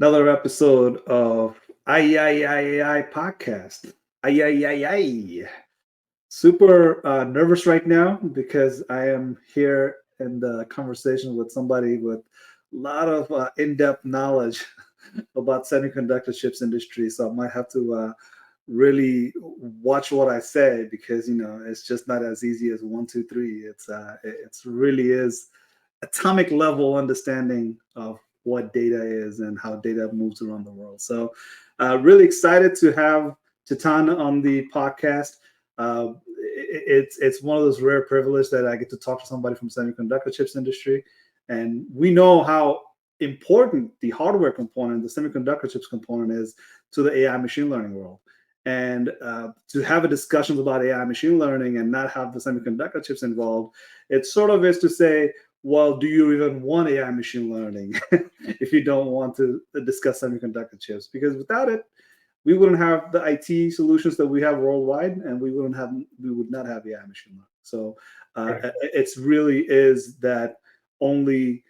Another episode of AyAyAyAi podcast. AyAyAyAi. Super nervous right now because I am here in the conversation with somebody with a lot of in-depth knowledge about semiconductor chips industry. So I might have to really watch what I say because it's just not as easy as one, two, three. It's really is atomic level understanding of what data is and how data moves around the world. So, really excited to have Chetan on the podcast. It's one of those rare privileges that I get to talk to somebody from semiconductor chips industry, and we know how important the hardware component, the semiconductor chips component, is to the AI machine learning world. And to have a discussion about AI machine learning and not have the semiconductor chips involved, it sort of is to say, well, do you even want AI machine learning if you don't want to discuss semiconductor chips? Because without it, we wouldn't have the IT solutions that we have worldwide, and we would not have AI machine learning. So Correct. it's really is that only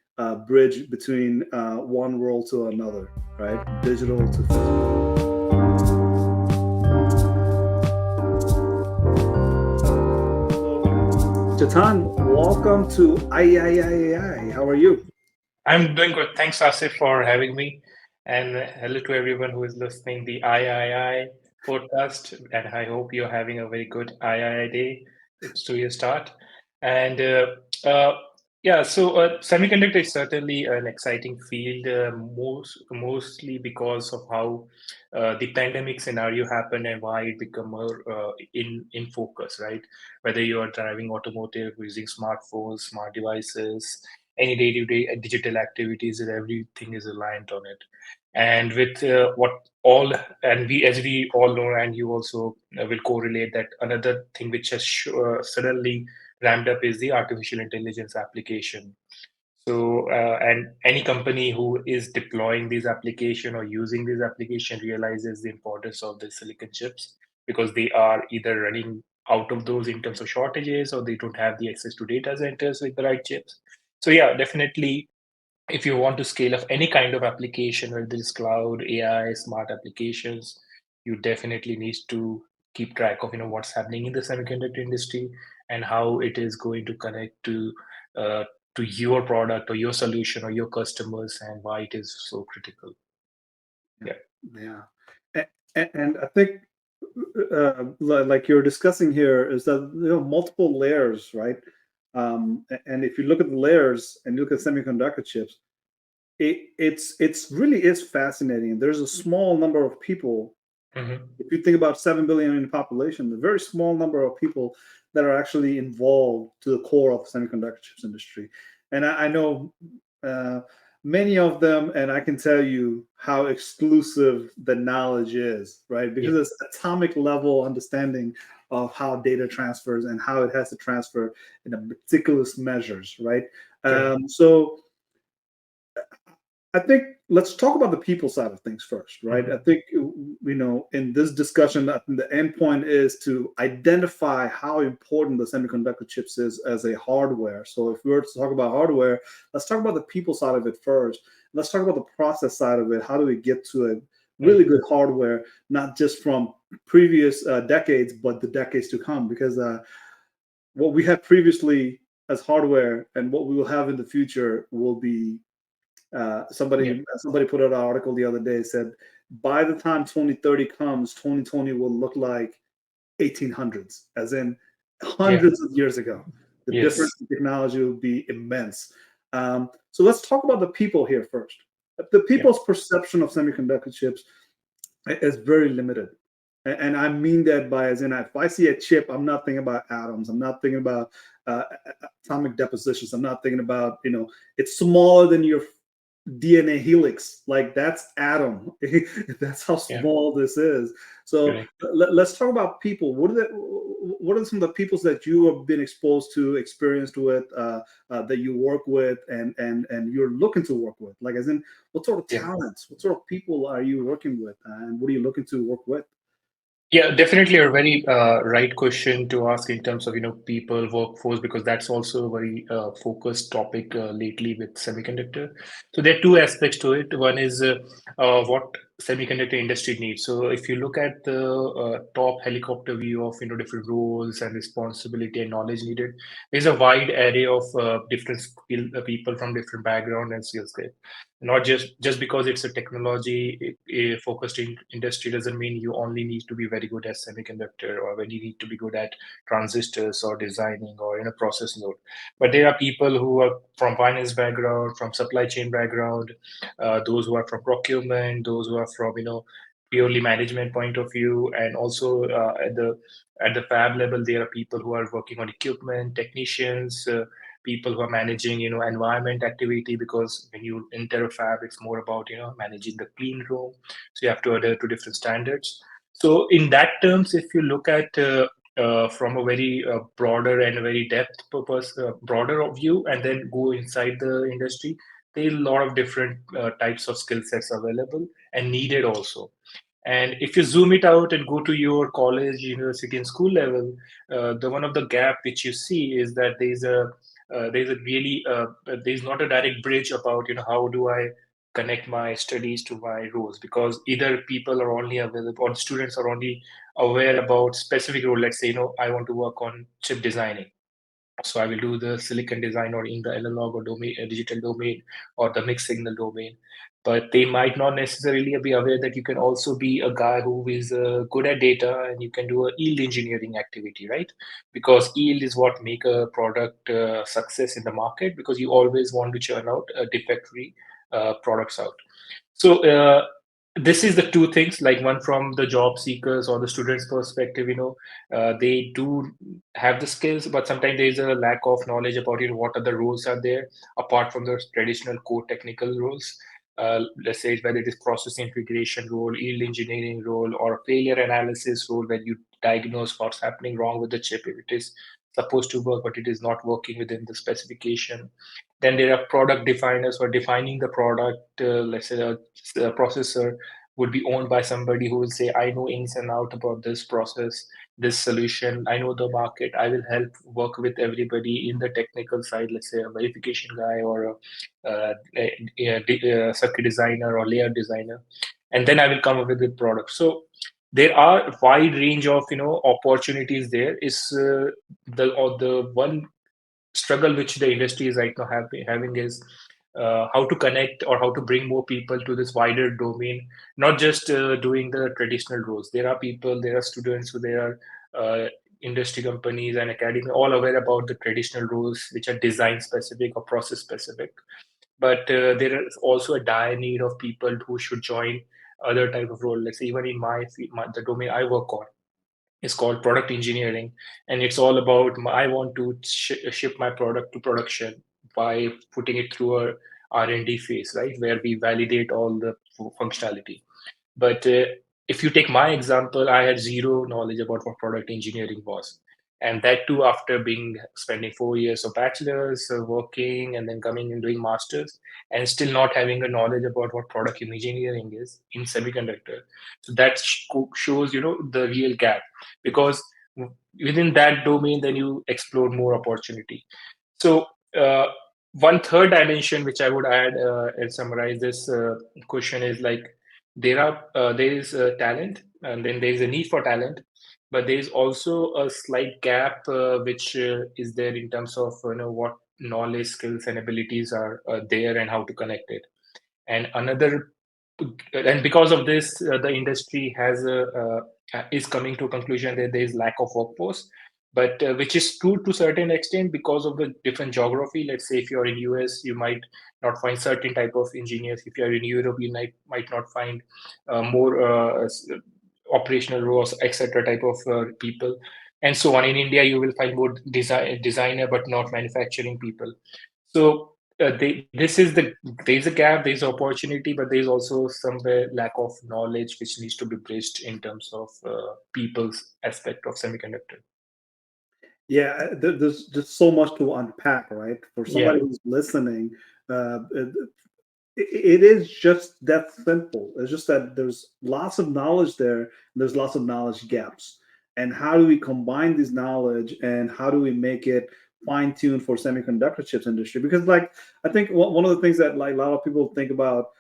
bridge between one world to another, right? Digital to physical. Chetan, welcome to AyAyAyAi. How are you? I'm doing good. Thanks, Asif, for having me. And hello to everyone who is listening the I podcast. And I hope you're having a very good I day. It's to your start. And uh, yeah, so semiconductor is certainly an exciting field, mostly because of how the pandemic scenario happened and why it become more in focus, right? Whether you are driving automotive, using smartphones, smart devices, any day-to-day digital activities, and everything is aligned on it. And with what all, and we, as we all know, and you also will correlate that another thing which has suddenly ramped up is the artificial intelligence application. So, and any company who is deploying these application or using these application realizes the importance of the silicon chips because they are either running out of those in terms of shortages or they don't have the access to data centers with the right chips. So yeah, definitely if you want to scale up any kind of application, whether it's cloud, AI, smart applications, you definitely need to keep track of what's happening in the semiconductor industry and how it is going to connect uh, to your product or your solution or your customers and why it is so critical. Yeah, Yeah. yeah. And I think, like you're discussing here, is that multiple layers, right? And if you look at the layers and you look at semiconductor chips, it's really is fascinating. There's a small number of people. Hmm. If you think about 7 billion in the population, a very small number of people that are actually involved to the core of the semiconductor chips industry. And I know uh, many of them, and I can tell you how exclusive the knowledge is, right? Yeah. Because it's atomic level understanding of how data transfers and how it has to transfer in a meticulous measures, right? Correct. So I think let's talk about the people side of things first, right? I Hmm. think in this discussion, I think the end point is to identify how important the semiconductor chips is as a hardware. So if we were to talk about hardware, let's talk about the people side of it first. Let's talk about the process side of it. How do we get to a really Hmm. good hardware, not just from previous decades, but the decades to come? Because what we had previously as hardware and what we will have in the future will be Yeah. somebody put out an article the other day, said by the time 2030 comes, 2020 will look like 1800s, as in Yeah. hundreds of years ago. The difference Yes. in technology will be immense. So let's talk about the people here first. The Yeah. people's perception of semiconductor chips is very limited. And I mean that by as in, if I see a chip, I'm not thinking about atoms. I'm not thinking about uh, atomic depositions. I'm not thinking about, it's smaller than your DNA helix. Like that's atom. That's how Yeah. small this is. So Correct. let's talk about people. What are some of the peoples that you have been exposed to, experienced with, that you work with, and you're looking to work with? Like, as in, what sort of Yeah. talents, what sort of people are you working with, and what are you looking to work with? Yeah, definitely a very right question to ask in terms of people workforce, because that's also a very focused topic lately with semiconductor. So there are two aspects to it. One is what semiconductor industry needs. So if you look at the top helicopter view of different roles and responsibility and knowledge needed, there's a wide array of different people from different background and skill set. Not just because it's a technology focused industry doesn't mean you only need to be very good at semiconductor or when you need to be good at transistors or designing or in a process node. But there are people who are from finance background, from supply chain background, those who are from procurement, those who are from purely management point of view, and also at the fab level there are people who are working on equipment, technicians, people who are managing environment activity, because when you enter a fab it's more about managing the clean room, so you have to adhere to different standards. So in that terms, if you look at from a very broader and a very depth purpose broader view and then go inside the industry, there are a lot of different types of skill sets available and needed also. And if you zoom it out and go to your college, university, and school level, the one of the gap which you see is that there's not a direct bridge about how do I connect my studies to my roles, because either people are only available or students are only aware about specific role. Let's say I want to work on chip designing, so I will do the silicon design or in the analog or domain, digital domain or the mixed signal domain. But they might not necessarily be aware that you can also be a guy who is good at data and you can do a yield engineering activity, right? Because yield is what make a product success in the market, because you always want to churn out defect-free products out. So this is the two things, like one from the job seekers or the students perspective, they do have the skills, but sometimes there is a lack of knowledge about what other roles are there apart from the traditional core technical roles. Let's say whether it is process integration role, yield engineering role, or failure analysis role, where you diagnose what's happening wrong with the chip if it is supposed to work but it is not working within the specification. Then there are product definers who are defining the product. Let's say a processor would be owned by somebody who will say, I know ins and out about this process, this solution. I know the market. I will help work with everybody in the technical side, let's say a verification guy or a circuit designer or layer designer. And then I will come up with the product. So there are a wide range of opportunities there. Is the one struggle which the industry is right now having is how to connect or how to bring more people to this wider domain, not just doing the traditional roles. There are people, there are students, who there are industry companies and academy all aware about the traditional roles which are design specific or process specific. But there is also a dire need of people who should join other type of role. Let's say even in the domain I work on, is called product engineering, and it's all about I want to ship my product to production by putting it through a R&D phase, right, where we validate all the functionality. But if you take my example, I had zero knowledge about what product engineering was. And that too, after being spending 4 years of bachelor's, working, and then coming and doing master's, and still not having a knowledge about what product engineering is in semiconductor. So that shows, the real gap, because within that domain, then you explore more opportunity. So uh, one third dimension which I would add and summarize this question is like there is talent, and then there is a need for talent, but there is also a slight gap which is there in terms of what knowledge, skills, and abilities are there and how to connect it. And another, and because of this, the industry is coming to a conclusion that there is lack of workforce, but which is true to certain extent because of the different geography. Let's say if you're in US, you might not find certain type of engineers. If you're in Europe, you might not find more operational roles, etc. type of people, and so on. In India, you will find more designer but not manufacturing people. So this is there's a gap, there's opportunity, but there's also somewhere lack of knowledge which needs to be bridged in terms of people's aspect of semiconductor. Yeah, there's just so much to unpack, right? For Yeah. somebody who's listening, it is just that simple. It's just that there's lots of knowledge there, and there's lots of knowledge gaps. And how do we combine this knowledge, and how do we make it fine tuned for semiconductor chips industry? Because like I think one of the things that like a lot of people think about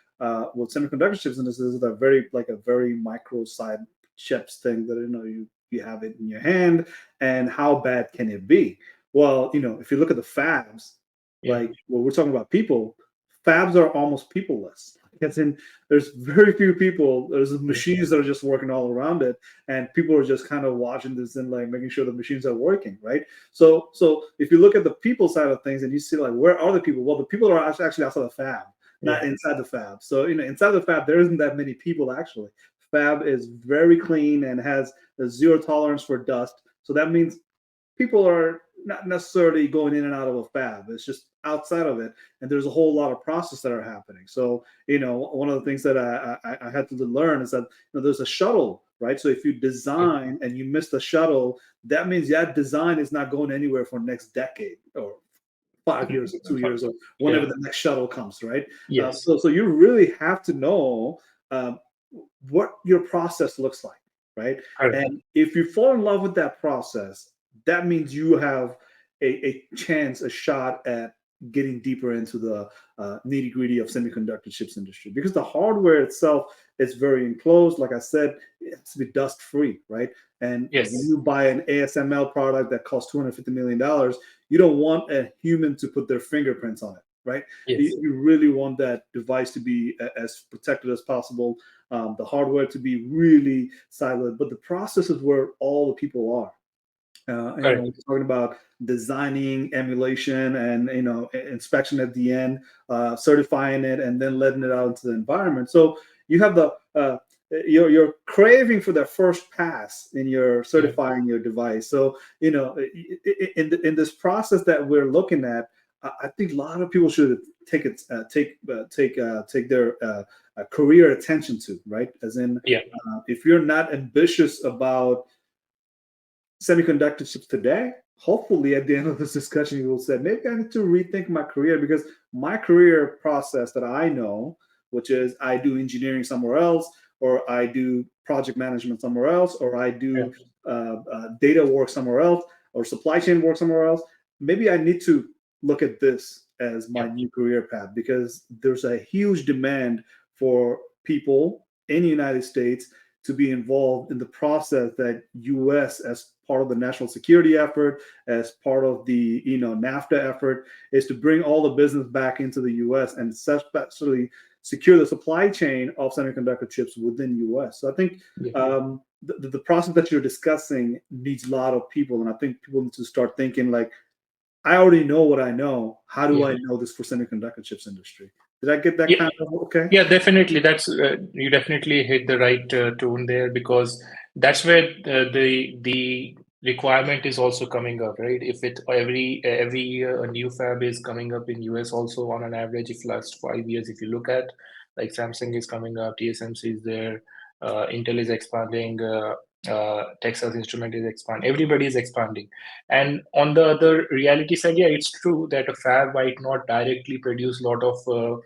with semiconductor chips industry is that very micro side chips thing that you have it in your hand, and how bad can it be? Well, if you look at the fabs, Yeah. like well, we're talking about people. Fabs are almost peopleless. As in, there's very few people. There's Yeah. machines that are just working all around it, and people are just kind of watching this and like making sure the machines are working, right? So if you look at the people side of things, and you see like where are the people? Well, the people are actually outside the fab, not Yeah. inside the fab. So inside the fab, there isn't that many people actually. Fab is very clean and has a zero tolerance for dust. So that means people are not necessarily going in and out of a fab. It's just outside of it, and there's a whole lot of process that are happening. So one of the things that I had to learn is that there's a shuttle, right? So if you Yeah. design and you miss the shuttle, that means that design is not going anywhere for next decade or 5 years or 2 years or whenever Yeah. the next shuttle comes, right? Yes. So you really have to know um, what your process looks like, right? Correct. And if you fall in love with that process, that means you have a chance, a shot at getting deeper into the nitty gritty of semiconductor chips industry, because the hardware itself is very enclosed. Like I said, it has to be dust free, right? And when Yes. you buy an ASML product that costs $250 million, you don't want a human to put their fingerprints on it, right? Yes. You really want that device to be as protected as possible, the hardware to be really siloed, but the process is where all the people are. Correct. We're talking about designing, emulation, and inspection at the end, certifying it, and then letting it out into the environment. So you have the you're craving for that first pass in your Yeah. certifying your device. So in this process that we're looking at, I think a lot of people should take their career attention to, right? As in, Yeah. if you're not ambitious about semiconductor chips today, hopefully at the end of this discussion, you will say, maybe I need to rethink my career, because my career process that I know, which is I do engineering somewhere else, or I do project management somewhere else, or I Yeah. do data work somewhere else, or supply chain work somewhere else. Maybe I need to look at this as Yeah. my new career path, because there's a huge demand for people in the United States to be involved in the process that U.S. as part of the national security effort, as part of the NAFTA effort, is to bring all the business back into the U.S. and especially secure the supply chain of semiconductor chips within U.S. So I think Yeah. the process that you're discussing needs a lot of people, and I think people need to start thinking like, I already know what I know. How do Yeah. I know this for semiconductor chips industry? Did I get that Yeah. kind of okay? Yeah, definitely. That's you definitely hit the right tone there, because that's where the requirement is also coming up, right? If it every year a new fab is coming up in US also on an average, if last 5 years, if you look at, like, Samsung is coming up, TSMC is there, Intel is expanding, Texas Instrument is expanding, everybody is expanding. And on the other reality side, yeah, it's true that a fab might not directly produce a lot of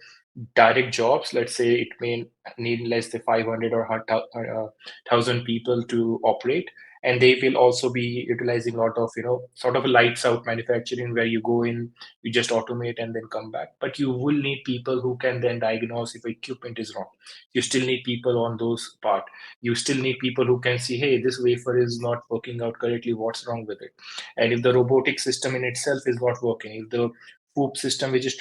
direct jobs. Let's say it may need less than 500 or 1,000 people to operate, and they will also be utilizing a lot of sort of a lights out manufacturing, where you go in, you just automate and then come back. But you will need people who can then diagnose if equipment is wrong. You still need people on those part. You still need people who can see, hey, this wafer is not working out correctly, what's wrong with it? And if the robotic system in itself is not working, if the FOOP system, which is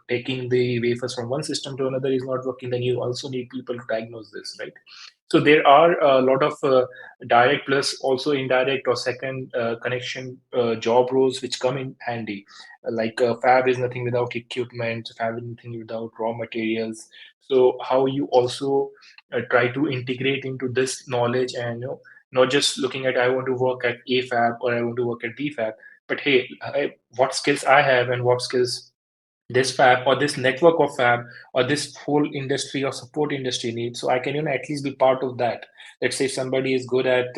taking the wafers from one system to another, is not working, then you also need people to diagnose this, right? So there are a lot of direct plus also indirect or second connection job roles which come in handy. Like fab is nothing without equipment, fab is nothing without raw materials. So how you also try to integrate into this knowledge, and not just looking at, I want to work at A fab or I want to work at B fab, but hey, what skills I have and what skills this fab or this network of fab or this whole industry or support industry needs, so I can at least be part of that. Let's say somebody is good at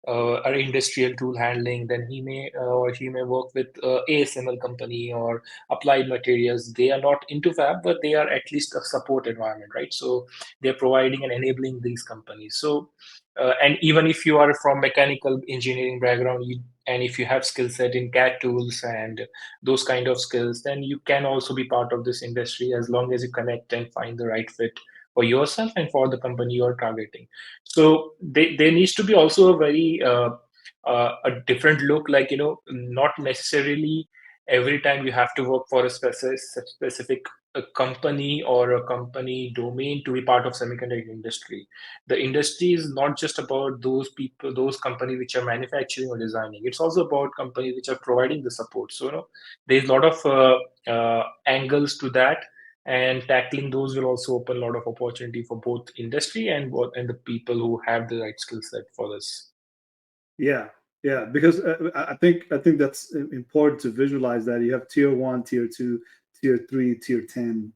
or industrial tool handling, then he may or she may work with ASML company or applied materials. They are not into fab, but they are at least a support environment, right? So they're providing and enabling these companies. So and even if you are from mechanical engineering background, and if you have skill set in CAD tools and those kind of skills, then you can also be part of this industry as long as you connect and find the right fit for yourself and for the company you're targeting. So there needs to be also a very a different look, like, not necessarily every time you have to work for a specific a company or a company domain to be part of semiconductor industry. The industry is not just about those people, those companies which are manufacturing or designing. It's also about companies which are providing the support. So there's a lot of angles to that, and tackling those will also open a lot of opportunity for both industry and the people who have the right skill set for this. Yeah, yeah, because I think that's important to visualize that you have tier one, tier two, tier three, tier 10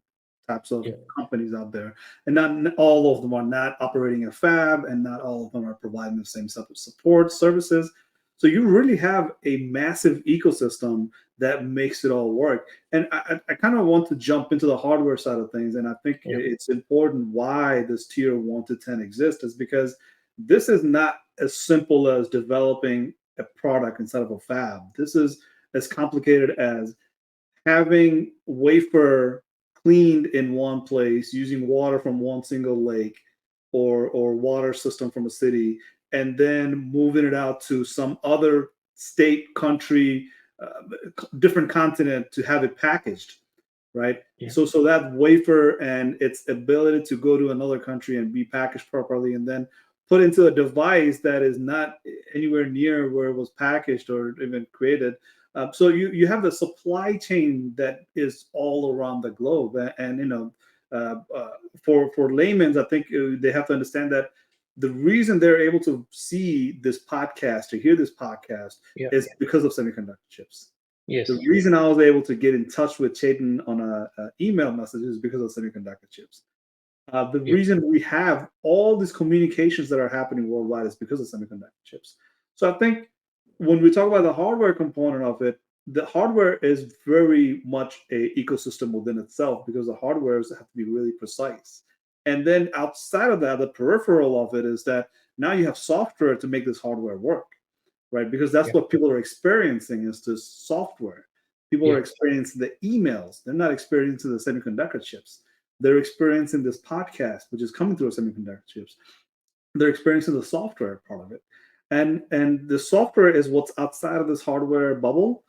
types of Yeah, companies out there, and not all of them are not operating a fab, and not all of them are providing the same type of support services. So you really have a massive ecosystem that makes it all work. And I kind of want to jump into the hardware side of things, and I think yeah, it's important why this tier 1 to 10 exists is because this is not as simple as developing a product inside of a fab. This is as complicated as having wafer cleaned in one place using water from one single lake or water system from a city, and then moving it out to some other state, country, different continent to have it packaged, right? yeah, So that wafer and its ability to go to another country and be packaged properly and then put into a device that is not anywhere near where it was packaged or even created. So you have the supply chain that is all around the globe, and for laymen, I think they have to understand that the reason they're able to see this podcast or hear this podcast yeah, is because of semiconductor chips. The yes, reason I was able to get in touch with Chetan on a email message is because of semiconductor chips. The yeah, reason we have all these communications that are happening worldwide is because of semiconductor chips. So I think when we talk about the hardware component of it, the hardware is very much a ecosystem within itself because the hardwares have to be really precise. And then outside of that, the peripheral of it is that now you have software to make this hardware work, right? Because that's yeah, what people are experiencing is this software. People are yeah, experiencing the emails. They're not experiencing the semiconductor chips. They're experiencing this podcast, which is coming through semiconductor chips. They're experiencing the software part of it, and the software is what's outside of this hardware bubble.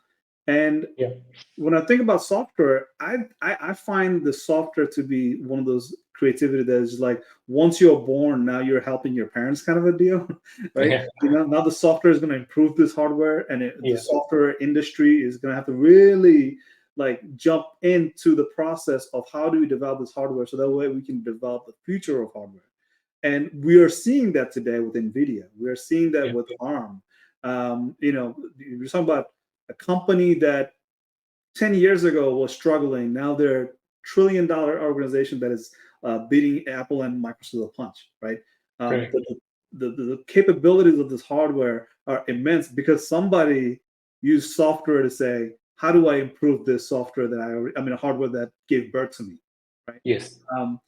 And yeah, when I think about software, I find the software to be one of those creativity that is like once you're born, now you're helping your parents kind of a deal, right? yeah, Now the software is going to improve this hardware, and the yeah, software industry is going to have to really like jump into the process of how do we develop this hardware so that way we can develop the future of hardware. And we are seeing that today with NVIDIA. We are seeing that yeah, with ARM. You're talking about a company that 10 years ago was struggling. Now they're $1 trillion organization that is beating Apple and Microsoft to the punch, right? Um, correct. the, the capabilities of this hardware are immense because somebody used software to say, how do I improve this software a hardware that gave birth to me, right? Yes. Um,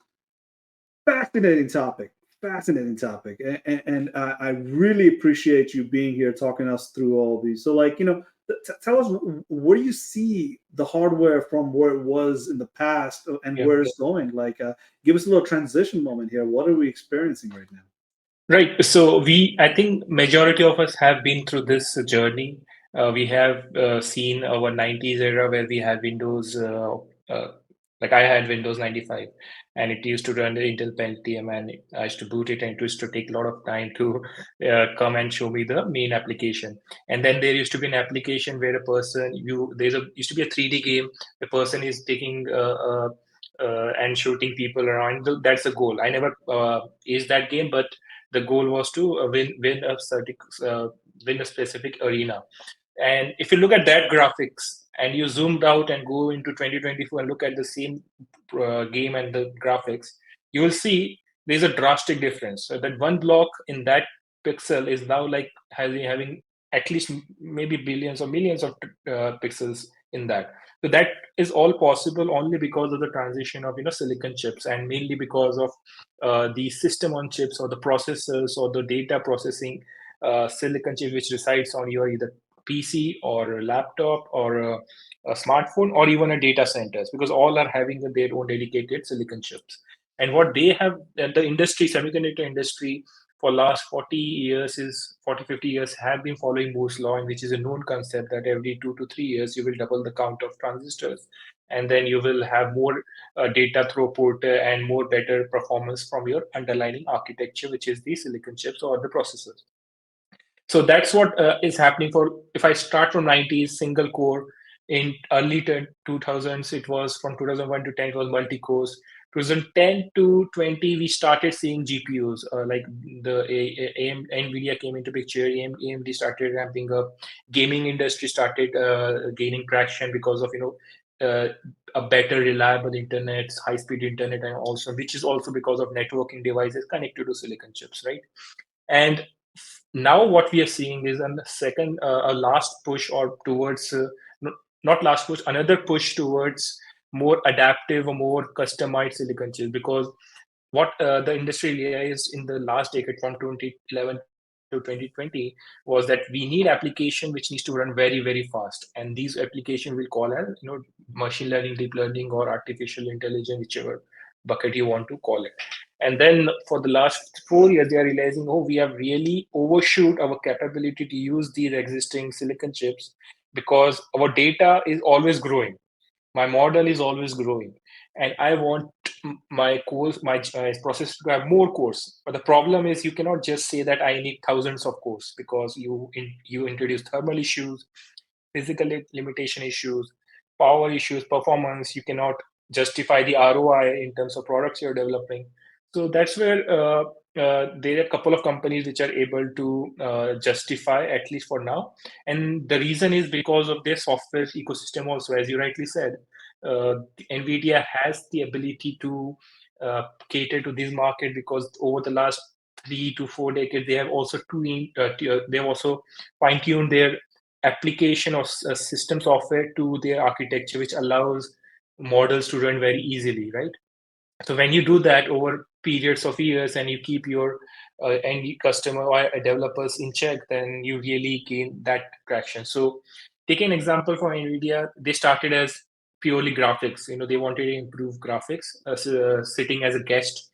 fascinating topic, fascinating topic, and I really appreciate you being here talking us through all these. So like tell us where do you see the hardware from where it was in the past and Yeah. where it's going, like give us a little transition moment here. What are we experiencing right now? Right. So I think majority of us have been through this journey. We have seen our 90s era where we had Windows, uh, like I had Windows 95, and it used to run the Intel Pentium, and I used to boot it, and it used to take a lot of time to come and show me the main application. And then there used to be an application where a person, used to be a 3D game. The person is taking and shooting people around. That's the goal. I never aced that game, but the goal was to win a specific arena. And if you look at that graphics and you zoomed out and go into 2024 and look at the same game and the graphics, you will see there's a drastic difference. So that one block in that pixel is now like having at least maybe billions or millions of pixels in that. So that is all possible only because of the transition of silicon chips, and mainly because of the system on chips or the processors or the data processing silicon chip which resides on your either PC or a laptop or a smartphone or even a data centers, because all are having their own dedicated silicon chips. And what they have, the industry, semiconductor industry, for last 40 50 years have been following Moore's law, and which is a known concept that every 2 to 3 years you will double the count of transistors, and then you will have more data throughput and more better performance from your underlying architecture, which is the silicon chips or the processors. So that's what is happening. For if I start from 90s single core, in early 2000s it was, from 2001 to 10 it was multi-cores. 2010 to 20 we started seeing GPUs, like the NVIDIA came into picture, AMD started ramping up, gaming industry started gaining traction because of a better reliable internet, high speed internet, and also which is also because of networking devices connected to silicon chips, right? And now what we are seeing is a last push, or towards not last push, another push towards more adaptive or more customized silicon chips. Because what the industry realized in the last decade, from 2011 to 2020, was that we need application which needs to run very, very fast, and these application will call as machine learning, deep learning, or artificial intelligence, whichever bucket you want to call it. And then for the last 4 years, they are realizing, oh, we have really overshoot our capability to use these existing silicon chips, because our data is always growing. My model is always growing, and I want my cores, my processor to have more cores. But the problem is, you cannot just say that I need thousands of cores, because you introduce thermal issues, physical limitation issues, power issues, performance. You cannot justify the ROI in terms of products you're developing. So that's where there are a couple of companies which are able to justify, at least for now. And the reason is because of their software ecosystem also. As you rightly said, NVIDIA has the ability to cater to this market, because over the last 3 to 4 decades, they have also they have also fine-tuned their application of system software to their architecture, which allows models to run very easily, right? So when you do that over periods of years, and you keep your end customer or developers in check, then you really gain that traction. So take an example from NVIDIA. They started as purely graphics. They wanted to improve graphics, sitting as a guest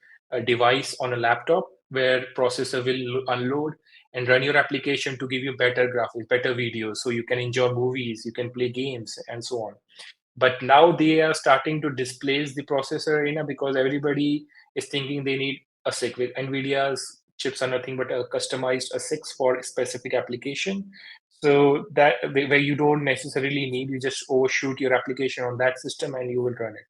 device on a laptop, where processor will unload and run your application to give you better graphics, better videos, so you can enjoy movies, you can play games, and so on. But now they are starting to displace the processor arena, because everybody is thinking they need a SIC. With NVIDIA's chips are nothing but a customized ASICs for a specific application. So that where you don't necessarily need, you just overshoot your application on that system and you will run it.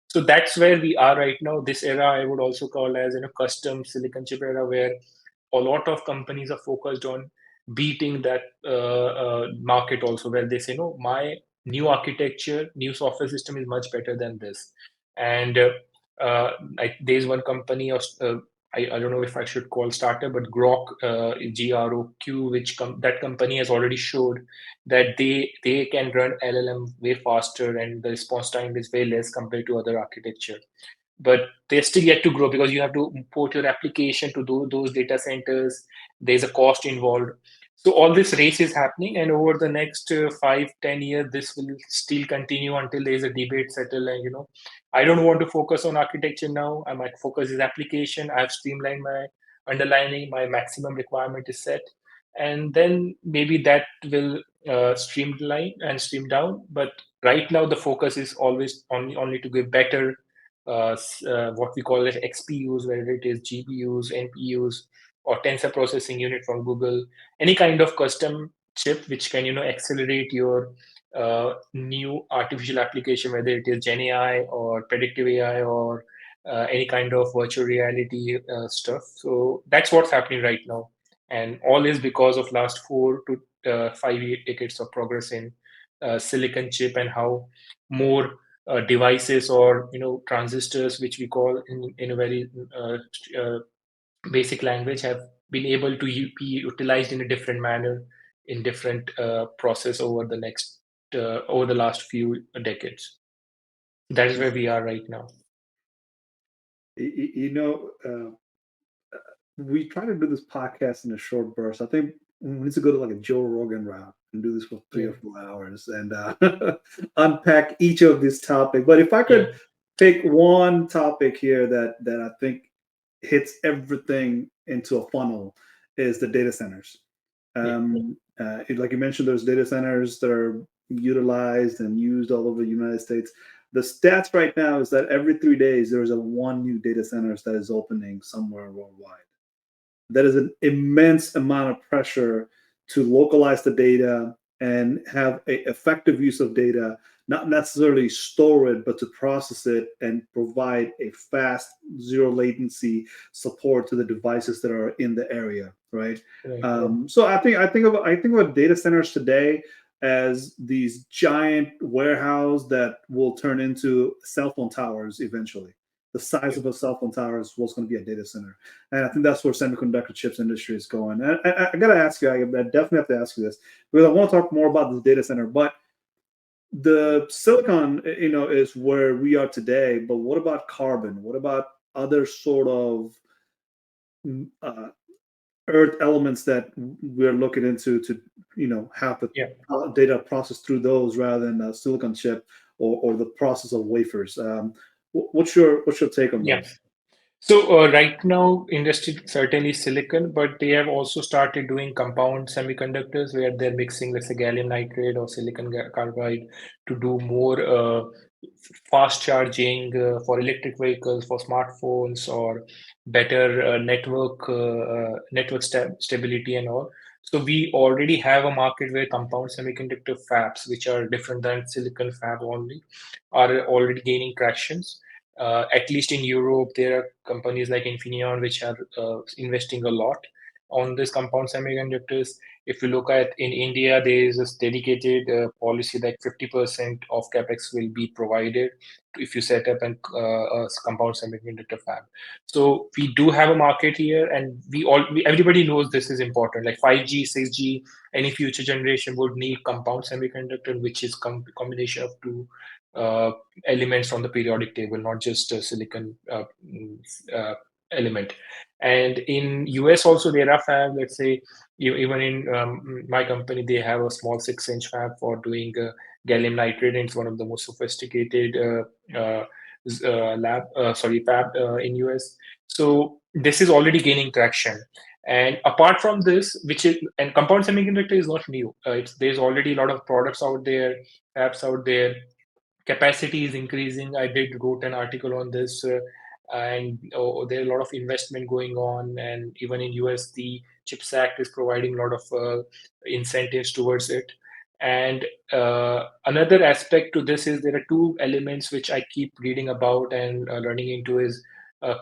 So that's where we are right now. This era I would also call as custom silicon chip era, where a lot of companies are focused on beating that market also, where they say, no, my new architecture, new software system is much better than this. And there's one company, I don't know if I should call startup, but Grok, GROQ, which that company has already showed that they can run LLM way faster, and the response time is way less compared to other architecture. But they're still yet to grow, because you have to import your application to those data centers. There's a cost involved. So all this race is happening, and over the next 5-10 years, this will still continue until there is a debate settle. And I don't want to focus on architecture now. My focus is application. I've streamlined my underlining. My maximum requirement is set, and then maybe that will streamline and stream down. But right now, the focus is always only to give better what we call it XPUs, whether it is GPUs, NPUs, or tensor processing unit from Google, any kind of custom chip which can accelerate your new artificial application, whether it is Gen AI or predictive AI or any kind of virtual reality stuff. So that's what's happening right now, and all is because of last 4 to 5 decades of progress in silicon chip, and how more devices, or transistors, which we call in a very basic language, have been able to be utilized in a different manner in different process over the last few decades. That is where we are right now. You know, we try to do this podcast in a short burst. I think we need to go to like a Joe Rogan route and do this for 3 or 4 hours and unpack each of these topics. But if I could pick one topic here that I think hits everything into a funnel, is the data centers. Like you mentioned, there's data centers that are utilized and used all over the United States. The stats right now is that every 3 days there's a one new data centers that is opening somewhere worldwide. That is an immense amount of pressure to localize the data and have a effective use of data, not necessarily store it, but to process it and provide a fast, zero latency support to the devices that are in the area, right? So I think about data centers today as these giant warehouse that will turn into cell phone towers eventually. The size of a cell phone tower is what's going to be a data center, and I think that's where semiconductor chips industry is going. And I got to ask you, I definitely have to ask you this because I want to talk more about this data center. But the silicon, is where we are today. But what about carbon? What about other sort of earth elements that we're looking into to, have the data processed through those rather than a silicon chip or the process of wafers? What's your take on those? So right now, industry certainly silicon, but they have also started doing compound semiconductors where they're mixing, let's say, gallium nitride or silicon carbide to do more fast charging for electric vehicles, for smartphones, or better network stability and all. So we already have a market where compound semiconductor fabs, which are different than silicon fab only, are already gaining tractions. At least in Europe, there are companies like Infineon which are investing a lot on this compound semiconductors. If you look at in India, there is a dedicated policy that 50% of capex will be provided if you set up a compound semiconductor fab. So we do have a market here, and everybody knows this is important. Like 5G, 6G, any future generation would need compound semiconductor, which is combination of two elements on the periodic table, not just a silicon element. And in US also there are fab. Let's say even in my company, they have a small 6-inch fab for doing gallium nitride, and it's one of the most sophisticated fab in US. So this is already gaining traction. And apart from this, and compound semiconductor is not new. There's already a lot of products out there, apps out there. Capacity is increasing. I wrote an article on this, and there are a lot of investment going on. And even in US, the CHIPS Act is providing a lot of incentives towards it. And another aspect to this is there are two elements which I keep reading about and learning into is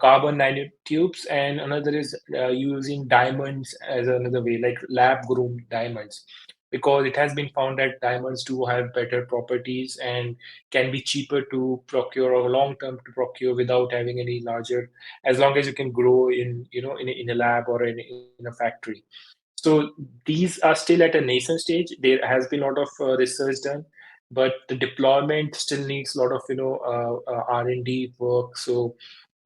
carbon nanotubes, and another is using diamonds as another way, like lab grown diamonds, because it has been found that diamonds do have better properties and can be cheaper to procure or long term to procure without having any larger, as long as you can grow in a lab or in a factory. So these are still at a nascent stage. There has been a lot of research done, but the deployment still needs a lot of R&D work. So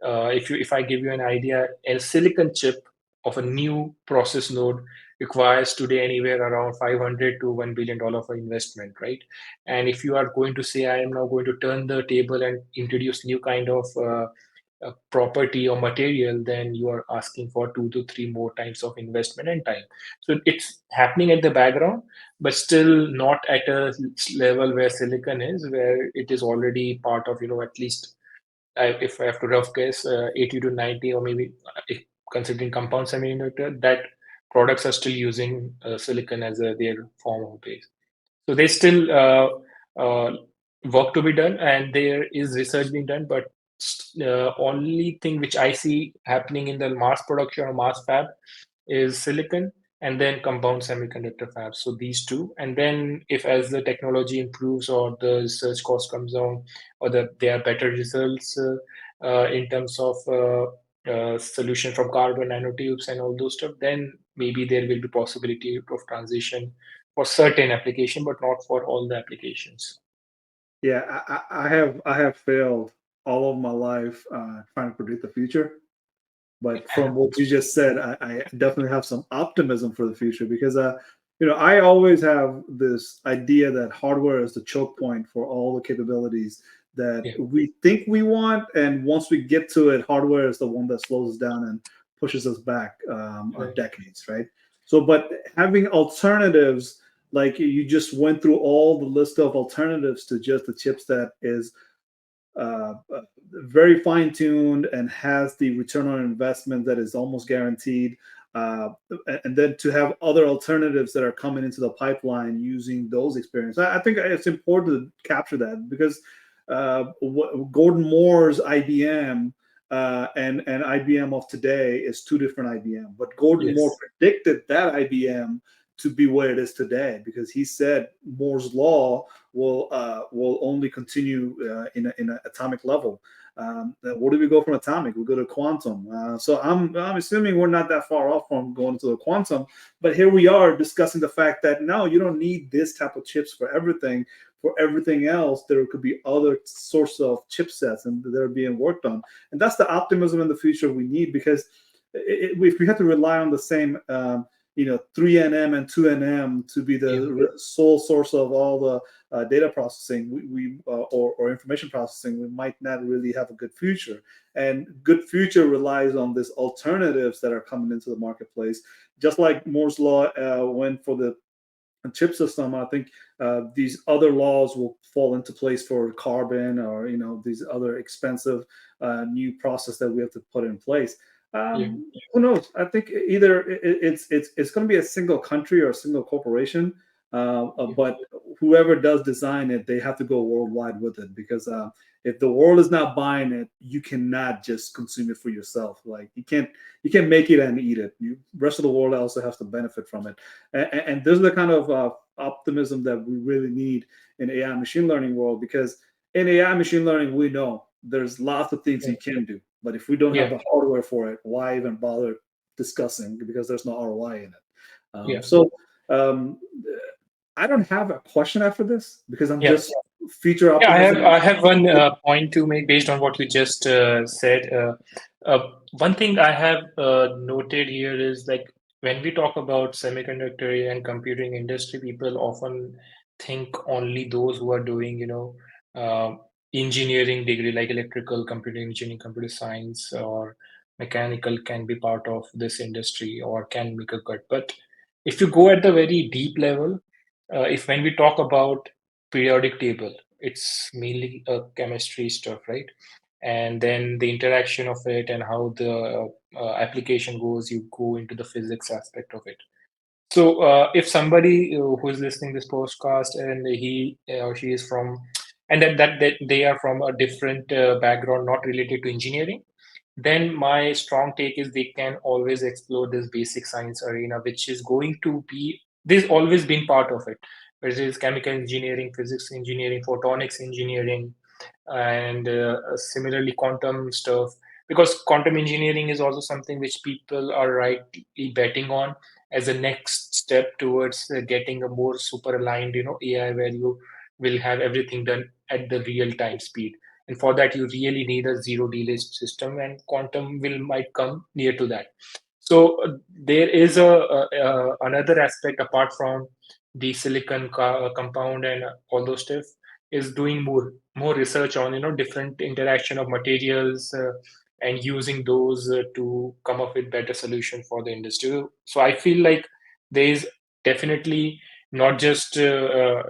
if I give you an idea, a silicon chip of a new process node requires today anywhere around $500 to $1 billion for investment, right? And if you are going to say, I am now going to turn the table and introduce new kind of property or material, then you are asking for 2 to 3 more times of investment and time. So it's happening at the background, but still not at a level where silicon is, where it is already part of, at least if I have to rough guess, 80 to 90, or maybe considering compound semiconductor, that products are still using silicon as their form of base. So there's still work to be done, and there is research being done, but only thing which I see happening in the mass production or mass fab is silicon, and then compound semiconductor fabs. So these two, and then if as the technology improves or the research cost comes down, or there are better results in terms of solution from carbon nanotubes and all those stuff, then maybe there will be possibility of transition for certain application, but not for all the applications. Yeah, I have failed all of my life trying to predict the future. But from what you just said, I definitely have some optimism for the future because, I always have this idea that hardware is the choke point for all the capabilities that Yeah, we think we want, and once we get to it, hardware is the one that slows us down and pushes us back right. decades, right? So, but having alternatives, like you just went through all the list of alternatives to just the chips that is very fine tuned and has the return on investment that is almost guaranteed. Uh, and then to have other alternatives that are coming into the pipeline using those experiences. I think it's important to capture that because Gordon Moore's IBM and IBM of today is two different IBM. But Gordon Moore Yes. predicted that IBM to be where it is today because he said Moore's law will only continue in an atomic level. Where do we go from atomic? We go to quantum. So I'm assuming we're not that far off from going to the quantum, but here we are discussing the fact that no, you don't need this type of chips for everything. For everything else, there could be other sorts of chipsets and they're being worked on, and that's the optimism in the future we need because if we have to rely on the same 3nm and 2nm to be Yeah. the sole source of all the data processing or information processing, we might not really have a good future. And good future relies on these alternatives that are coming into the marketplace. Just like Moore's law went for the chip system, I think these other laws will fall into place for carbon or these other expensive new process that we have to put in place. Yeah. Who knows? I think either it's going to be a single country or a single corporation, Yeah. but whoever does design it, they have to go worldwide with it because if the world is not buying it, you cannot just consume it for yourself. Like you can't make it and eat it. You rest of the world also has to benefit from it, and this is the kind of optimism that we really need in AI machine learning world because in AI machine learning we know there's lots of things Yeah. you can do, but if we don't have Yeah. the hardware for it, why even bother discussing because there's no ROI in it. Yeah. So um, I don't have a question after this because I'm Yeah. just future Yeah, optimism. I have one point to make based on what you just said. One thing I have noted here is like when we talk about semiconductor and computing industry, people often think only those who are doing, engineering degree like electrical, computer engineering, computer science, or mechanical can be part of this industry or can make a cut. But if you go at the very deep level, if when we talk about periodic table, it's mainly a chemistry stuff, right? And then the interaction of it and how the application goes, you go into the physics aspect of it. So if somebody who is listening this podcast and he or she is from, and that they are from a different background, not related to engineering, then my strong take is they can always explore this basic science arena, which is going to be, there's always been part of it, whether it is chemical engineering, physics engineering, photonics engineering, and similarly quantum stuff. Because quantum engineering is also something which people are rightly betting on as a next step towards getting a more super aligned, AI where you will have everything done at the real time speed. And for that, you really need a zero delay system, and quantum will might come near to that. So there is a another aspect apart from the silicon compound and all those stuff is doing more research on different interaction of materials and using those to come up with better solution for the industry. So I feel like there is definitely not just there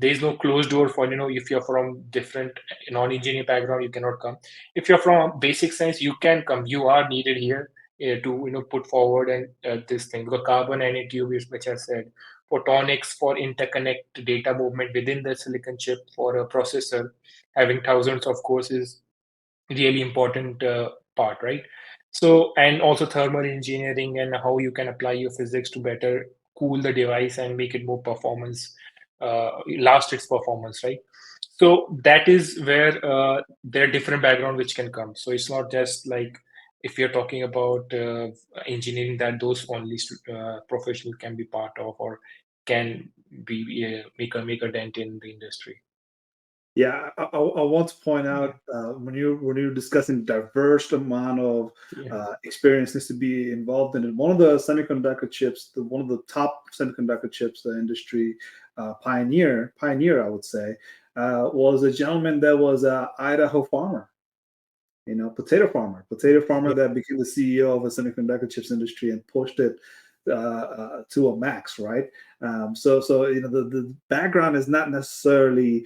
is no closed door for if you're from different non-engineering background you cannot come. If you're from basic science you can come, you are needed here to put forward and this thing, because carbon nanotube, which I said, photonics for interconnect data movement within the silicon chip for a processor, having thousands of cores is really important part, right? So, and also thermal engineering and how you can apply your physics to better cool the device and make it more performance, last its performance, right? So that is where there are different background which can come. So it's not just like if you're talking about engineering that those only professional can be part of or can be make a dent in the industry. Yeah, I want to point out when you're discussing diverse amount of experience needs to be involved in it. One of the semiconductor chips, one of the top semiconductor chips, the industry pioneer, I would say, was a gentleman that was a Idaho farmer. Potato farmer that became the CEO of a semiconductor chips industry and pushed it to a max, right? So the background is not necessarily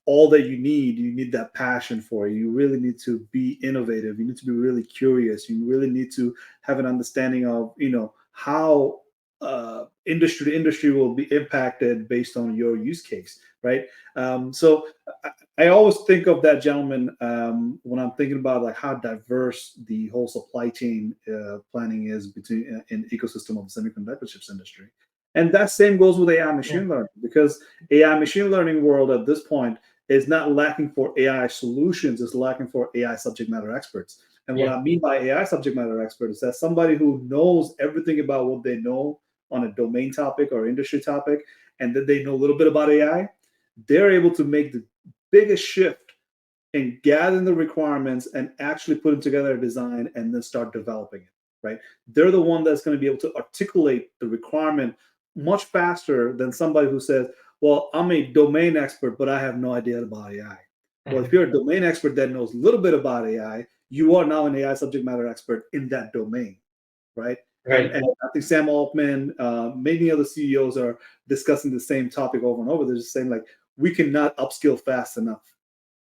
all that you need. You need that passion for it. You really need to be innovative. You need to be really curious. You really need to have an understanding of how industry to industry will be impacted based on your use case, right? So I always think of that gentleman when I'm thinking about like how diverse the whole supply chain planning is between in ecosystem of the semiconductor chips industry, and that same goes with AI machine learning, because AI machine learning world at this point is not lacking for AI solutions; it's lacking for AI subject matter experts. And what I mean by AI subject matter expert is that somebody who knows everything about what they know on a domain topic or industry topic, and then they know a little bit about AI. They're able to make the biggest shift in gathering the requirements and actually putting together a design and then start developing it, right? They're the one that's going to be able to articulate the requirement much faster than somebody who says, well, I'm a domain expert, but I have no idea about AI. Well, if you're a domain expert that knows a little bit about AI, you are now an AI subject matter expert in that domain, right? And I think Sam Altman, many other CEOs are discussing the same topic over and over. They're just saying like, we cannot upskill fast enough.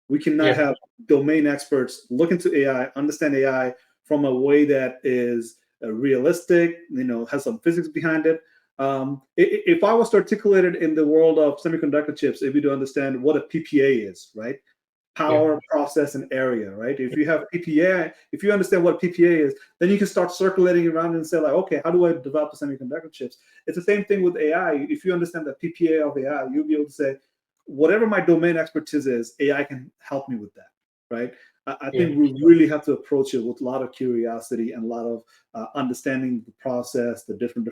We cannot have domain experts look into AI, understand AI from a way that is realistic, has some physics behind it. If I was to articulate it in the world of semiconductor chips, if you do understand what a PPA is, right? Power, process, and area, right? If you have PPA, if you understand what PPA is, then you can start circulating around and say like, okay, how do I develop the semiconductor chips? It's the same thing with AI. If you understand the PPA of AI, you'll be able to say, whatever my domain expertise is, AI can help me with that, right? I think we really have to approach it with a lot of curiosity and a lot of understanding the process, the different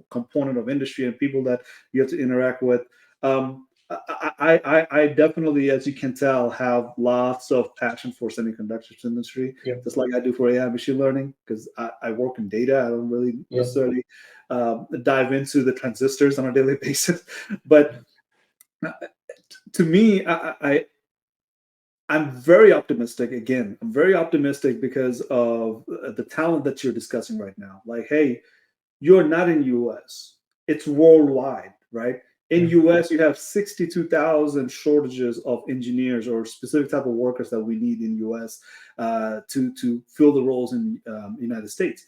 component of industry and people that you have to interact with. I definitely, as you can tell, have lots of passion for semiconductor industry, just like I do for AI machine learning, because I work in data. I don't really necessarily dive into the transistors on a daily basis. But to me, I'm very optimistic. Again, I'm very optimistic because of the talent that you're discussing right now. Like, hey, you're not in US. It's worldwide, right? In US, you have 62,000 shortages of engineers or specific type of workers that we need in US to fill the roles in United States.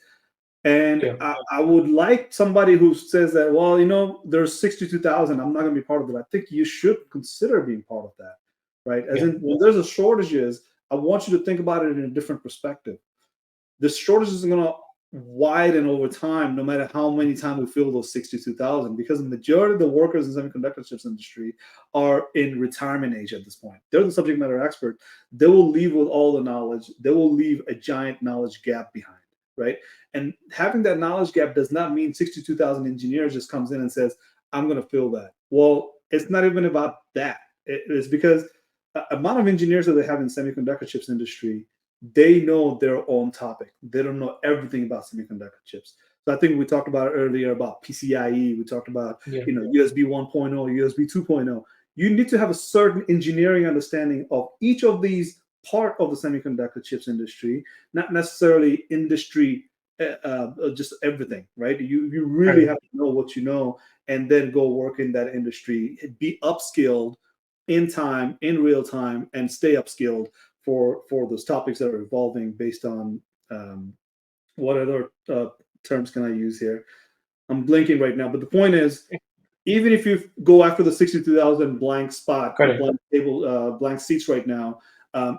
And I would like somebody who says that, well, there's 62,000. I'm not going to be part of it. I think you should consider being part of that, right? As in, when there's a shortages, I want you to think about it in a different perspective. The shortages are going to widen over time, no matter how many times we fill those 62,000, because the majority of the workers in the semiconductor chips industry are in retirement age at this point. They're the subject matter expert. They will leave with all the knowledge. They will leave a giant knowledge gap behind, right? And having that knowledge gap does not mean 62,000 engineers just comes in and says, I'm going to fill that. Well, it's not even about that. It's because the amount of engineers that they have in semiconductor chips industry, they know their own topic. They don't know everything about semiconductor chips. So I think we talked about earlier about PCIe. We talked about USB 1.0, USB 2.0. You need to have a certain engineering understanding of each of these part of the semiconductor chips industry, not necessarily industry, just everything, right? You really have to know what you know and then go work in that industry, be upskilled in time, in real time, and stay upskilled for those topics that are evolving based on what other terms can I use here? I'm blinking right now, but the point is, even if you go after the 62,000 blank spot, blank table, blank seats right now,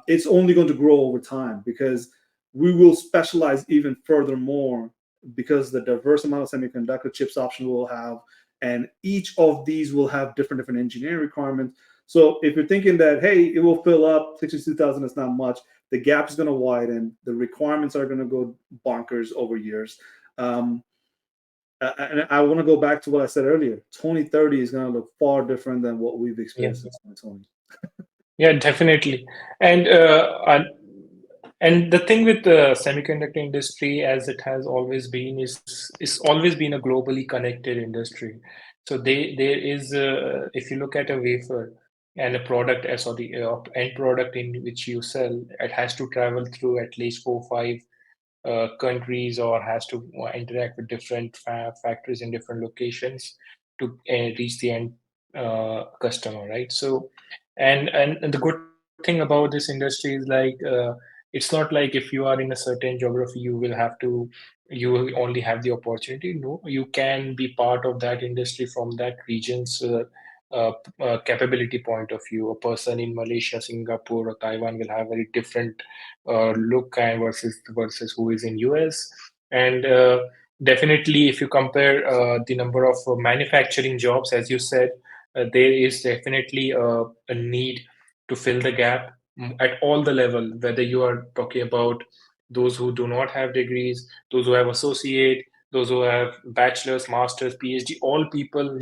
it's only going to grow over time because we will specialize even furthermore because the diverse amount of semiconductor chips option we'll have, and each of these will have different engineering requirements. So if you're thinking that, hey, it will fill up, 62,000 is not much, the gap is going to widen. The requirements are going to go bonkers over years. Um, and I want to go back to what I said earlier. 2030 is going to look far different than what we've Yeah. experienced in 2020. Yeah, definitely. And the thing with the semiconductor industry, as it has always been, is always been a globally connected industry. So there is, if you look at a wafer and a product, sorry, end product in which you sell, it has to travel through at least 4, 5 countries, or has to interact with different factories in different locations to reach the end customer, right? So, and the good thing about this industry is like, it's not like if you are in a certain geography, you will only have the opportunity. No, you can be part of that industry from that region's capability point of view. A person in Malaysia, Singapore, or Taiwan will have very different look and versus who is in US. And definitely, if you compare the number of manufacturing jobs, as you said, there is definitely a need to fill the gap at all the level, whether you are talking about those who do not have degrees, those who have associate, those who have bachelor's, master's, PhD. All people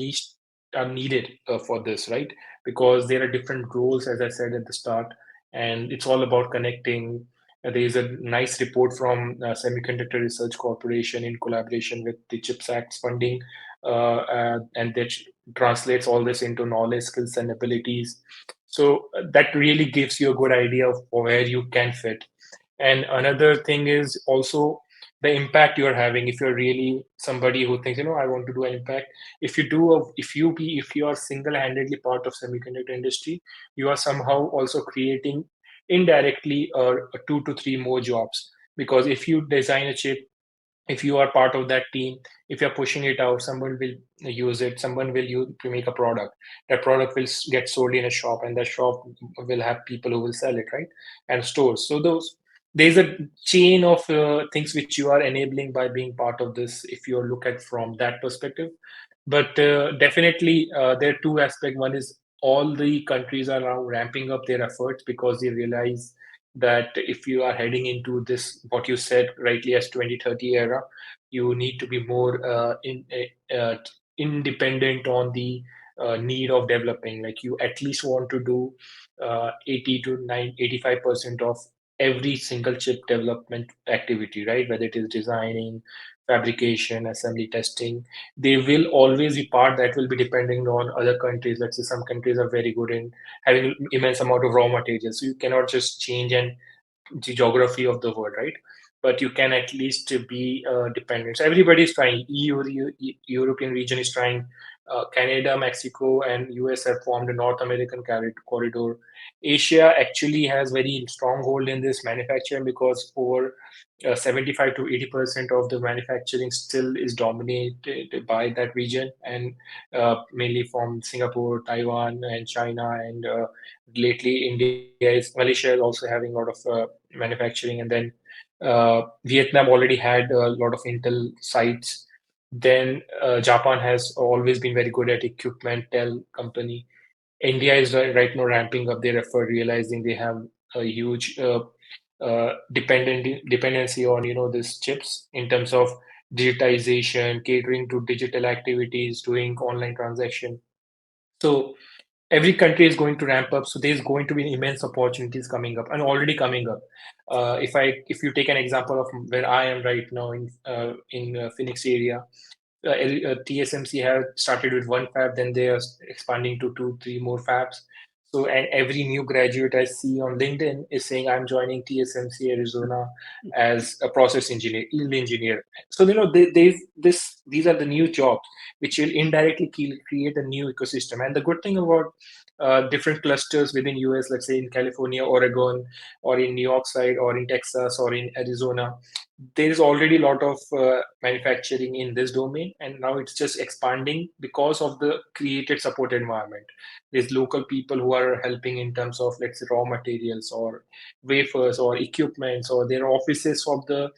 are needed for this, right? Because there are different roles, as I said at the start, and it's all about connecting. There is a nice report from Semiconductor Research Corporation in collaboration with the CHIPS Act's funding, and that translates all this into knowledge, skills, and abilities. So that really gives you a good idea of where you can fit. And another thing is also the impact you're having. If you're really somebody who thinks, I want to do an impact, if you are single-handedly part of semiconductor industry, you are somehow also creating indirectly 2 to 3 more jobs. Because if you design a chip, if you are part of that team, if you're pushing it out, someone will use it, someone will use to make a product. That product will get sold in a shop, and that shop will have people who will sell it, right? And stores. So there's a chain of things which you are enabling by being part of this, if you look at from that perspective. But definitely, there are two aspects. One is all the countries are now ramping up their efforts because they realize that if you are heading into this, what you said rightly as 2030 era, you need to be more independent on the need of developing. Like you at least want to do 80 to 85% of every single chip development activity, right? Whether it is designing, fabrication, assembly, testing, they will always be part that will be depending on other countries. Let's say some countries are very good in having immense amount of raw materials, so you cannot just change and the geography of the world, right? But you can at least be dependent. So everybody is trying. European region is trying. Canada, Mexico, and US have formed a North American corridor. Asia actually has very strong hold in this manufacturing because over 75 to 80% of the manufacturing still is dominated by that region, and mainly from Singapore, Taiwan, and China, and lately Malaysia is also having a lot of manufacturing, and then Vietnam already had a lot of Intel sites. Then Japan has always been very good at equipment, Tel company. India is right now ramping up their effort, realizing they have a huge dependency on these chips in terms of digitization, catering to digital activities, doing online transaction. So every country is going to ramp up. So there's going to be immense opportunities coming up and already coming up. If you take an example of where I am right now in Phoenix area, TSMC have started with one fab, then they are expanding to 2, 3 more fabs. So, and every new graduate I see on LinkedIn is saying, I'm joining TSMC Arizona as a process engineer, yield engineer. So, these are the new jobs which will indirectly create a new ecosystem. And the good thing about different clusters within US, let's say in California, Oregon, or in New York side, or in Texas, or in Arizona, there is already a lot of manufacturing in this domain, and now it's just expanding because of the created support environment. There's local people who are helping in terms of, let's say, raw materials or wafers or equipments, or their offices of the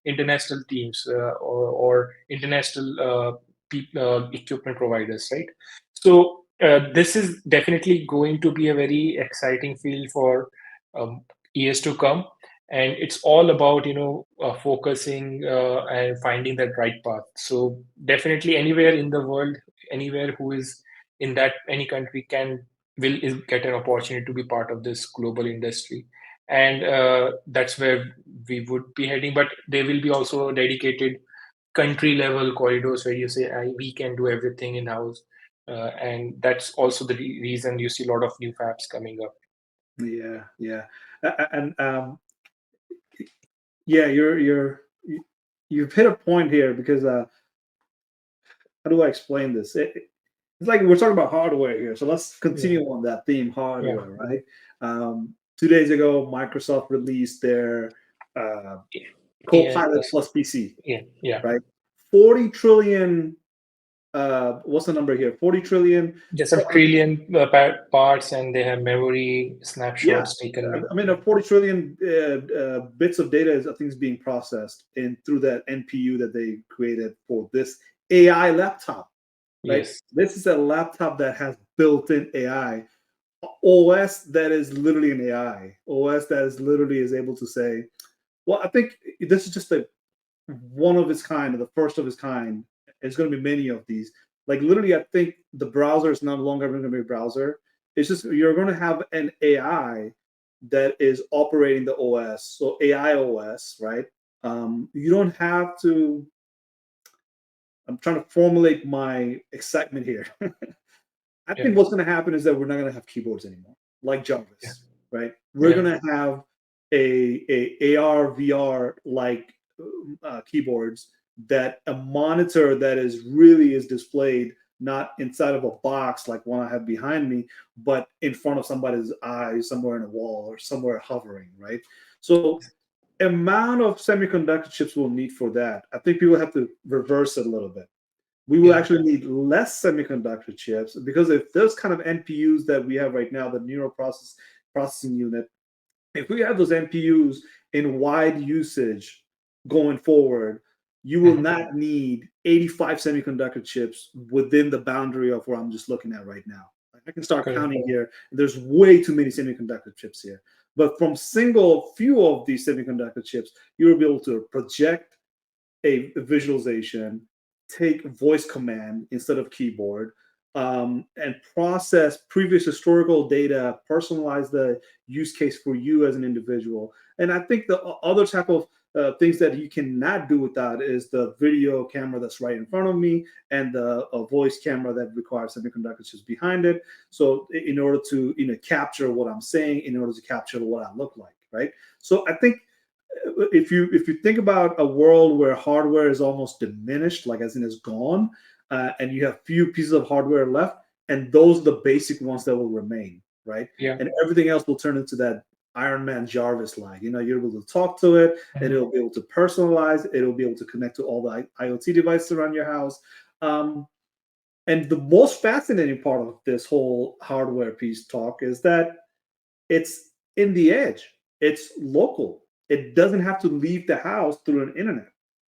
international teams or international equipment providers, right? So this is definitely going to be a very exciting field for years to come. and it's all about focusing and finding that right path. So definitely anywhere in the world, anywhere who is in that any country will is get an opportunity to be part of this global industry, and that's where we would be heading. But there will be also dedicated country level corridors where you say we can do everything in house, and that's also the reason you see a lot of new fabs coming up. Yeah, yeah. And yeah, you've hit a point here because how do I explain this? It's like we're talking about hardware here, so let's Yeah, continue on that theme, yeah, hardware, right? 2 days ago, Microsoft released their uh, yeah, Copilot plus PC, yeah, yeah. right? 40 trillion. What's the number here? 40 trillion. There's some trillion parts, and they have memory Yeah, snapshots taken. I mean, 40 trillion bits of data is, I think, is being processed in through that NPU that they created for this AI laptop, right? Yes, This is a laptop that has built-in AI, OS that is literally an AI, OS that is literally is able to say, well, I think this is just a one of its kind, or the first of its kind. There's going to be many of these. Like literally, I think the browser is no longer going to be a browser. It's just you're going to have an AI that is operating the OS. So AI OS, right? You don't have to. I'm trying to formulate my excitement here. I yeah, think what's going to happen is that we're not going to have keyboards anymore, like yeah, Jarvis, right? We're yeah, going to have a AR VR like keyboards that a monitor that is really is displayed not inside of a box like one I have behind me, but in front of somebody's eyes, somewhere in a wall or somewhere hovering, right? So amount of semiconductor chips we'll need for that. I think people have to reverse it a little bit. We will yeah, actually need less semiconductor chips because if those kind of NPUs that we have right now, the neural processing unit, if we have those NPUs in wide usage going forward, you will mhm, not need 85 semiconductor chips within the boundary of where I'm just looking at right now. I can start correct. counting here. There's way too many semiconductor chips here. But from single few of these semiconductor chips, you will be able to project a visualization, take voice command instead of keyboard, and process previous historical data, personalize the use case for you as an individual. And I think the other type of things that you cannot do with that is the video camera that's right in front of me and the voice camera that requires semiconductor chips behind it. So in order to capture what I'm saying, in order to capture what I look like, right? So I think if you think about a world where hardware is almost diminished, like as in it's gone, and you have few pieces of hardware left, and those are the basic ones that will remain, right? Yeah, And everything else will turn into that Iron Man Jarvis like. You're able to talk to it, and mhm, it'll be able to personalize. It'll be able to connect to all the IoT devices around your house. Um, and the most fascinating part of this whole hardware piece talk is that it's in the edge. It's local. It doesn't have to leave the house through an internet.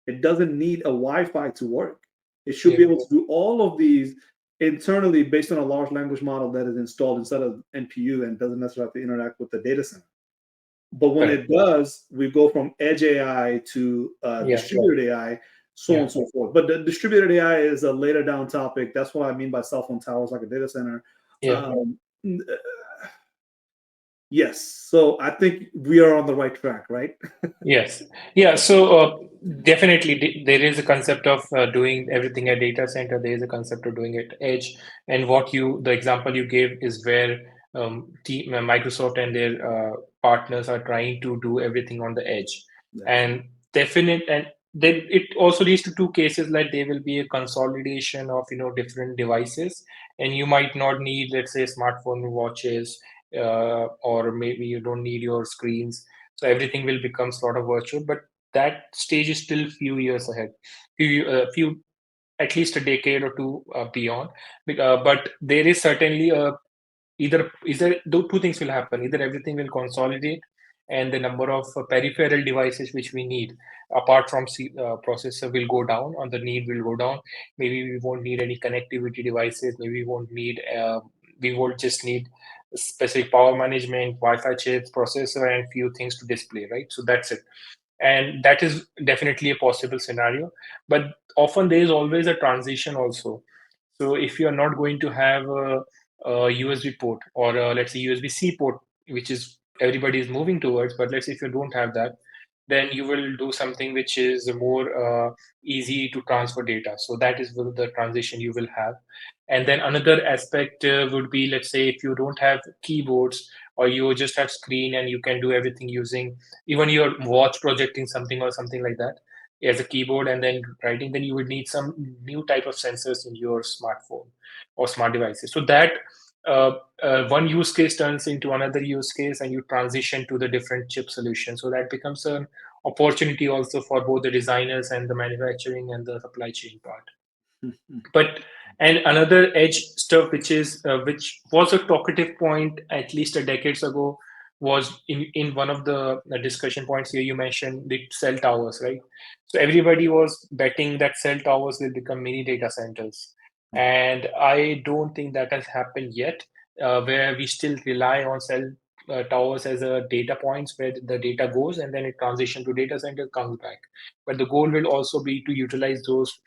It doesn't need a Wi-Fi to work. It should be yeah, able to do all of these internally based on a large language model that is installed inside of NPU and doesn't necessarily have to interact with the data center. But when correct. it does, we go from edge AI to Yeah, distributed AI, so on yeah, and so forth. But the distributed AI is a later down topic. That's what I mean by cell phone towers like a data center. yeah. Um, Yes. So I think we are on the right track, right? Yes. Yeah. So definitely there is a concept of doing everything at data center. There is a concept of doing it edge. And the example you gave is where Microsoft and their partners are trying to do everything on the edge. Yes. And and then it also leads to two cases, like there will be a consolidation of different devices, and you might not need, let's say, smartphone watches, or maybe you don't need your screens, so everything will become sort of virtual, but that stage is still few years ahead, few at least a decade or two beyond. But there is certainly either two things will happen: either everything will consolidate, and the number of peripheral devices which we need apart from processor will go down, or the need will go down. Maybe we won't need any connectivity devices. Maybe we won't just need specific power management, Wi-Fi chips, processor, and few things to display, right? So that's it. And that is definitely a possible scenario. But often there is always a transition also. So if you're not going to have a USB port or let's say USB-C port, which is everybody is moving towards, but let's say if you don't have that, then you will do something which is more easy to transfer data. So that is the transition you will have. And then another aspect would be, let's say, if you don't have keyboards or you just have screen and you can do everything using even your watch projecting something or something like that as a keyboard and then writing, then you would need some new type of sensors in your smartphone or smart devices. So that uh, one use case turns into another use case and you transition to the different chip solution. So that becomes an opportunity also for both the designers and the manufacturing and the supply chain part. But and another edge stuff which was a talkative point at least a decades ago was in one of the discussion points here you mentioned the cell towers, right? So everybody was betting that cell towers will become mini data centers, and I don't think that has happened yet, where we still rely on cell towers as a data points where the data goes and then it transition to data center comes back. But the goal will also be to utilize those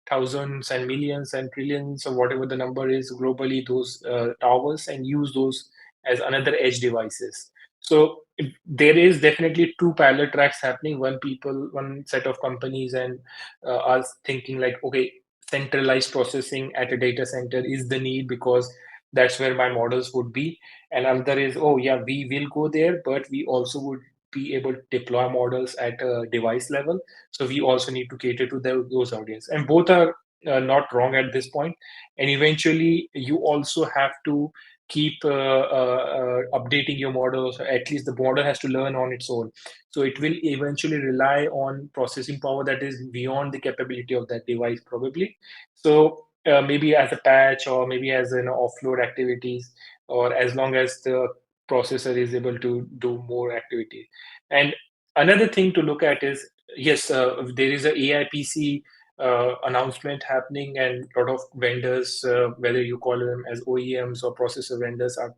thousands and millions and trillions or whatever the number is globally, those towers, and use those as another edge devices. So there is definitely two parallel tracks happening. One set of companies and are thinking like, okay, centralized processing at a data center is the need because that's where my models would be. And another is, oh yeah, we will go there, but we also would be able to deploy models at a device level, so we also need to cater to those audience, and both are not wrong at this point. And eventually, you also have to keep updating your models. At least the model has to learn on its own. So it will eventually rely on processing power that is beyond the capability of that device, probably. So maybe as a patch or maybe as an offload activities, or as long as the processor is able to do more activity. And another thing to look at is yes, there is a AI PC announcement happening, and a lot of vendors, whether you call them as OEMs or processor vendors, are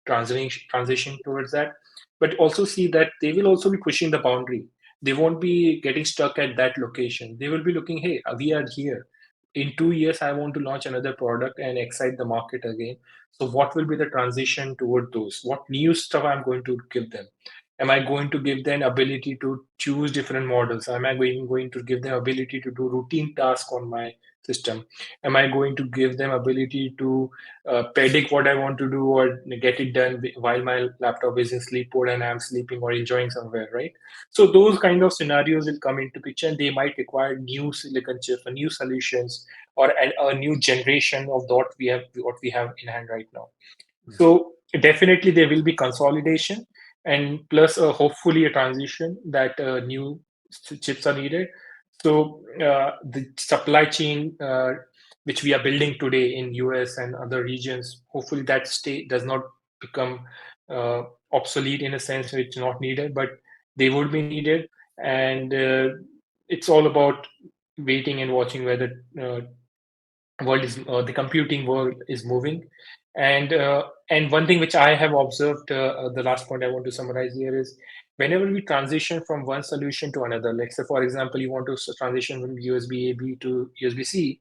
transitioning towards that. But also see that they will also be pushing the boundary. They won't be getting stuck at that location. They will be looking, hey, we are here. In 2 years, I want to launch another product and excite the market again. So, what will be the transition toward those? What new stuff I'm going to give them? Am I going to give them ability to choose different models? Am I going to give them ability to do routine tasks on my system? Am I going to give them ability to predict what I want to do or get it done while my laptop is in sleep mode and I'm sleeping or enjoying somewhere, right? So those kind of scenarios will come into picture, and they might require new silicon chips or new solutions or a new generation of what we have in hand right now. Yeah. So definitely there will be consolidation, and plus hopefully a transition that new chips are needed. So the supply chain which we are building today in US and other regions, hopefully that state does not become uh, obsolete in a sense which not needed, but they would be needed. And it's all about waiting and watching where the computing world is moving. And one thing which I have observed, the last point I want to summarize here is whenever we transition from one solution to another, like say for example you want to transition from USB AB to USB C,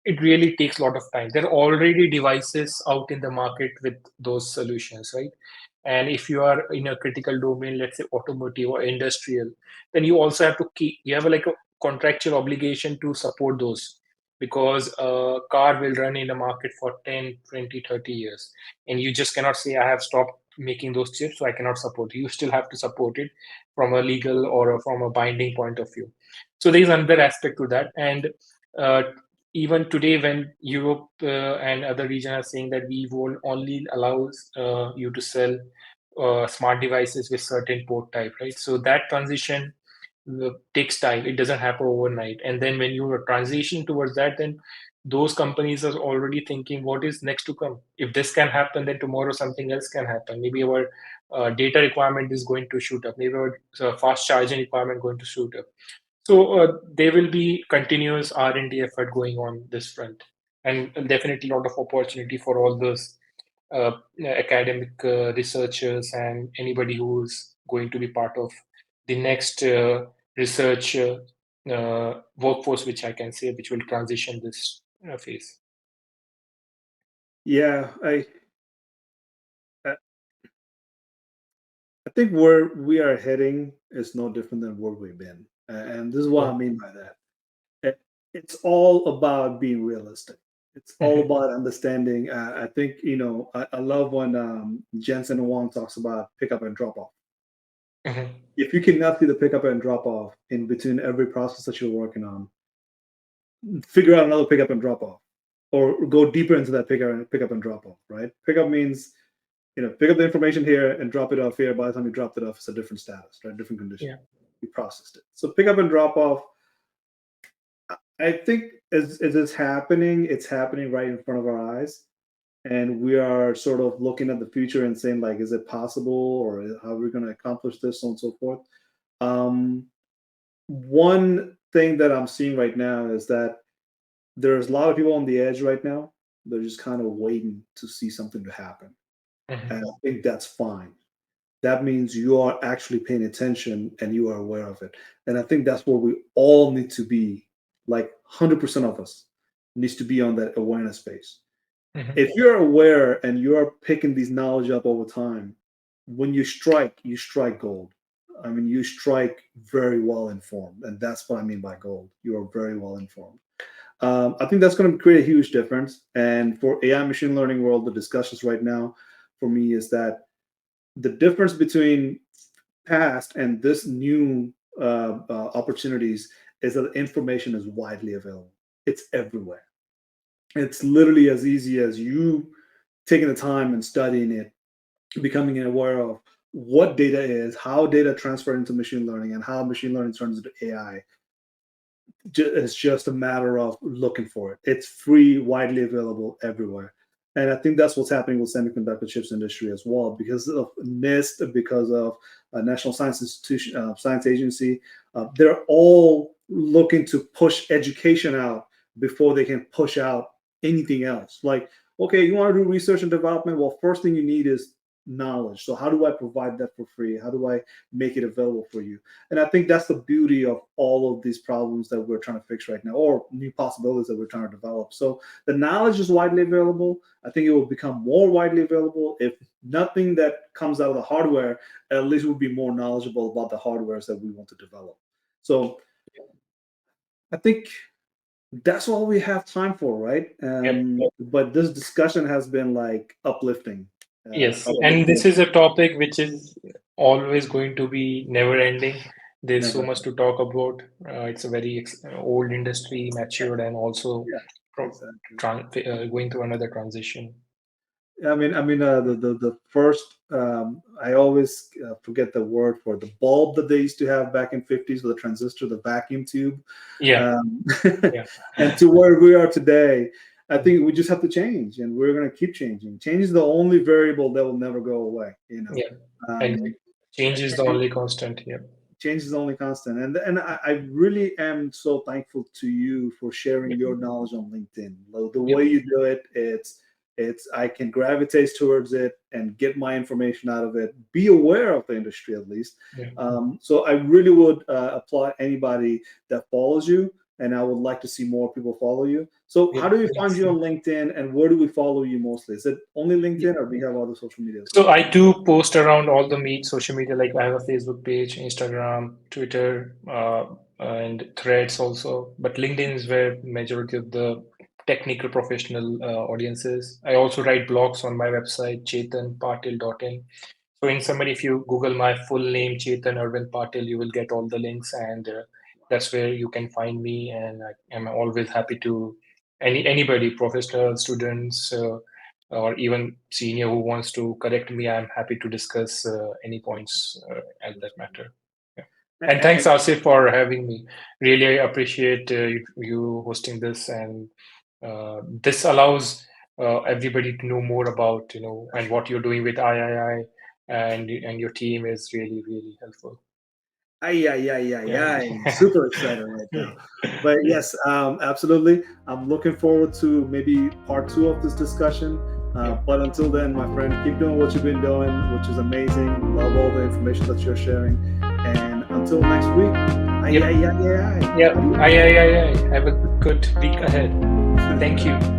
it really takes a lot of time. There are already devices out in the market with those solutions, right? And if you are in a critical domain, let's say automotive or industrial, then you also have to you have like a contractual obligation to support those, because a car will run in the market for 10, 20, 30 years. And you just cannot say, I have stopped making those chips, so I cannot support it. You still have to support it from a legal or from a binding point of view. So there is another aspect to that. And uh, even today when Europe and other regions are saying that we will only allow you to sell smart devices with certain port type, right? So that transition takes time. It doesn't happen overnight. And then when you are transitioning towards that, then those companies are already thinking what is next to come. If this can happen, then tomorrow something else can happen. Maybe our data requirement is going to shoot up. Maybe our fast charging requirement going to shoot up. So there will be continuous R&D effort going on this front, and definitely a lot of opportunity for all those academic researchers and anybody who's going to be part of the next research workforce, which I can say, which will transition this phase. Yeah, I I think where we are heading is no different than where we've been, and this is what Yeah. I mean by that. It's all about being realistic. It's all Mhm. about understanding. I think I love when Jensen Wong talks about pick up and drop off. Mhm. If you cannot see the pick up and drop off in between every process that you're working on, figure out another pick up and drop off, or go deeper into that pick up and drop off. Right? Pick up means pick up the information here and drop it off here. By the time you dropped it off, it's a different status, right? Different condition. Yeah. You processed it. So pick up and drop off. I think as it's happening right in front of our eyes, and we are sort of looking at the future and saying like, is it possible, or how are we going to accomplish this, so on and so forth. Um, One thing that I'm seeing right now is that there's a lot of people on the edge right now. They're just kind of waiting to see something to happen, and Mhm. I think that's fine. That means you are actually paying attention and you are aware of it. And I think that's where we all need to be. Like 100% of us needs to be on that awareness space. Mhm. If you're aware and you're picking these knowledge up over time, when you strike gold. I mean, you strike very well informed. And that's what I mean by gold. You are very well informed. I think that's going to create a huge difference. And for AI machine learning world, the discussions right now for me is that the difference between past and this new opportunities is that information is widely available. It's everywhere. It's literally as easy as you taking the time and studying it, becoming aware of what data is, how data transfer into machine learning, and how machine learning turns into AI. It's just a matter of looking for it. It's free, widely available everywhere. And I think that's what's happening with semiconductor chips industry as well, because of NIST, because of National Science Institution, Science Agency. They're all looking to push education out before they can push out anything else. Like, okay, you want to do research and development? Well, first thing you need is knowledge. So how do I provide that for free? How do I make it available for you? And I think that's the beauty of all of these problems that we're trying to fix right now, or new possibilities that we're trying to develop. So the knowledge is widely available. I think it will become more widely available. If nothing that comes out of the hardware, at least we'll be more knowledgeable about the hardwares that we want to develop. So I think that's all we have time for, right? Yep. But this discussion has been like uplifting. Yes, and this Uplifting. is a topic which is always going to be never ending. There's so Never. much to talk about. It's a very old industry, matured, and also Yeah, pro exactly. going through another transition. The first I always forget the word for the bulb that they used to have back in '50s with the transistor, the vacuum tube, Yeah, um, yeah, and to where we are today. I think we just have to change, and we're going to keep changing. Change is the only variable that will never go away. yeah. And Um, change is the only constant here. Change is the only constant, and I really am so thankful to you for sharing Yep, your knowledge on LinkedIn. The yep, way you do it, it's I can gravitate towards it and get my information out of it, be aware of the industry at least. yeah, So I really would applaud anybody that follows you, and I would like to see more people follow you. So yep. how do we find you on LinkedIn, and where do we follow you mostly? Is it only LinkedIn, or do you have other social media as So well? I do post around all the social media. Like I have a Facebook page, Instagram, Twitter, and Threads also. But LinkedIn is where majority of the technical professional audiences. I also write blogs on my website, chetanpatil.in. So in summary, if you Google my full name, Chetan Arvind Patil, you will get all the links, and that's where you can find me. And I am always happy to anybody, professional, students, or even senior who wants to correct me. I'm happy to discuss any points at that matter. Yeah. And thanks, And Asif, for having me. Really appreciate you hosting this, and this allows everybody to know more about and what you're doing with III, and your team is really really helpful. Yeah. Super excited right now. But yes, absolutely. I'm looking forward to maybe part two of this discussion. But until then, my friend, keep doing what you've been doing, which is amazing. Love all the information that you're sharing. And until next week, Yep. AyAyAyAi. Yeah, AyAyAyAi. Have a good week ahead. Thank you.